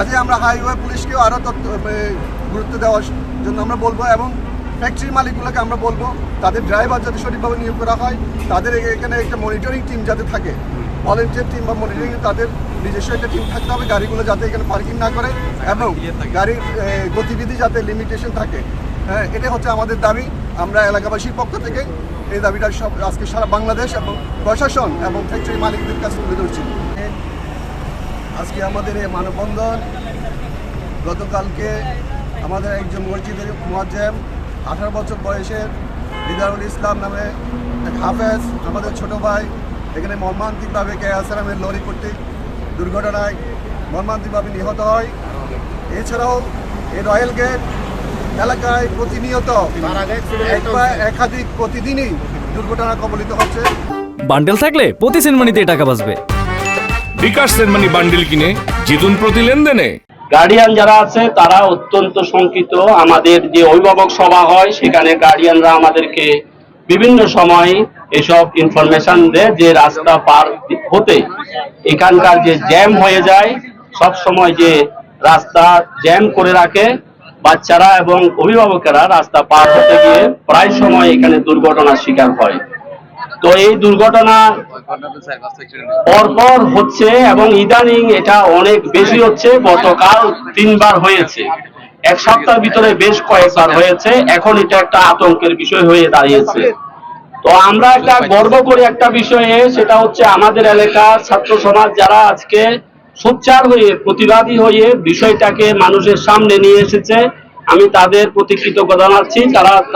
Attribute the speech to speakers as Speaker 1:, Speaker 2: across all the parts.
Speaker 1: আজকে আমরা হাইওয়ে পুলিশকেও আরও গুরুত্ব দেওয়ার জন্য আমরা বলবো, এবং ফ্যাক্টরি মালিকগুলোকে আমরা বলবো তাদের ড্রাইভার যাতে সঠিকভাবে নিয়োগ করা হয়, তাদের এখানে একটা মনিটরিং টিম যাতে থাকে, ভলেন্টিয়ার টিম বা মনিটরিং, তাদের নিজস্ব একটা টিম থাকতে হবে, গাড়িগুলো যাতে এখানে পার্কিং না করে এবং গাড়ির গতিবিধি যাতে লিমিটেশন থাকে। হ্যাঁ, এটা হচ্ছে আমাদের দাবি। আমরা এলাকাবাসীর পক্ষ থেকে এই দাবিটা সব আজকে সারা বাংলাদেশ এবং প্রশাসন এবং ফ্যাক্টরি মালিকদের কাছে তুলে ধরছি। আজকে আমাদের এই মানববন্ধন, গতকালকে আমাদের একজন মসজিদের মুয়াজ্জেম 18 বছর বয়সের দিদারুল ইসলাম নামে এক হাফেজ, আমাদের ছোট ভাই, এখানে মর্মান্তিকভাবে কেয়াসারামের লরি কর্তৃক দুর্ঘটনায় মর্মান্তিকভাবে নিহত হয়। এছাড়াও এই রয়্যাল গেট এলাকায় প্রতিনিয়ত একাধিক প্রতিদিনই দুর্ঘটনা কবলিত হচ্ছে।
Speaker 2: বান্ডেল থাকলে প্রতি সেনমানিতে টাকা বাঁচবে।
Speaker 3: বিকাশ সেনমানি বান্ডেল কিনে জিতুন প্রতি লেনদেনে।
Speaker 4: গার্ডিয়ান যারা আছে তারা অত্যন্ত শঙ্কিত। আমাদের যে অভিভাবক সভা হয় সেখানে গার্ডিয়ানরা আমাদেরকে বিভিন্ন সময় এসব ইনফরমেশন দেয় যে রাস্তা পার হতে এখানকার যে জ্যাম হয়ে যায়, সব সময় যে রাস্তা জ্যাম করে রাখে, বাচ্চারা এবং অভিভাবকেরা রাস্তা পার হতে গিয়ে প্রায় সময় এখানে দুর্ঘটনার শিকার হয়। তো এই দুর্ঘটনা পরপর হচ্ছে এবং ইদানিং এটা অনেক বেশি হচ্ছে। গতকাল 3 বার হয়েছে, এক সপ্তাহের ভিতরে বেশ কয়েকবার হয়েছে। এখন এটা একটা আতঙ্কের বিষয় হয়ে দাঁড়িয়েছে। তো আমরা একটা গর্ব করি একটা বিষয়ে, সেটা হচ্ছে আমাদের এলাকার ছাত্র সমাজ যারা আজকে সোচ্চার হয়ে প্রতিবাদী হয়ে বিষয়টাকে মানুষের সামনে নিয়ে এসেছে। আমি তাদের প্রতি কৃতজ্ঞতা জানাচ্ছি।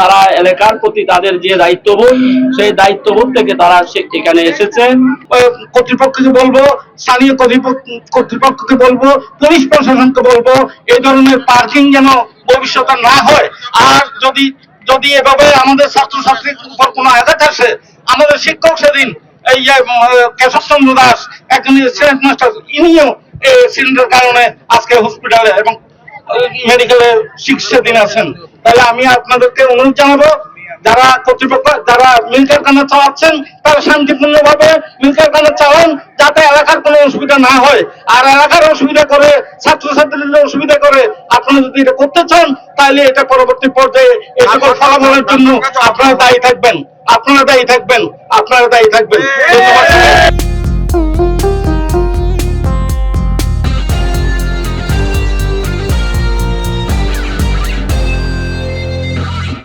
Speaker 4: তারা এলাকার প্রতি তাদের যে দায়িত্ববোধ, সেই দায়িত্ববোধ থেকে তারা এখানে এসেছে।
Speaker 5: কর্তৃপক্ষকে বলবো, স্থানীয় কর্তৃপক্ষকে বলবো, পুলিশ প্রশাসনকে বলবো, এই ধরনের পার্কিং যেন ভবিষ্যতে না হয়। আর যদি এভাবে আমাদের ছাত্রছাত্রীর উপর কোনো আঘাত আসে, আমাদের শিক্ষক সেদিন এই কেশবচন্দ্র দাস একজন সিলেন্ট মাস্টার, ইনিও সিলিন্ডার কারণে আজকে হসপিটালে এবং মেডিকেলে চিকিৎসাধীন আছেন। তাহলে আমি আপনাদেরকে অনুরোধ জানাবো, যারা কর্তৃপক্ষ যারা মিল কারখানা চালাচ্ছেন তারা শান্তিপূর্ণভাবে মিল কারখানা চালান, যাতে এলাকার কোনো অসুবিধা না হয়। আর এলাকার অসুবিধা করে, ছাত্রছাত্রীদের অসুবিধা করে আপনারা যদি এটা করতে চান, তাহলে এটা পরবর্তী পর্যায়ে এই সকল ফলাফলের জন্য আপনারা দায়ী থাকবেন।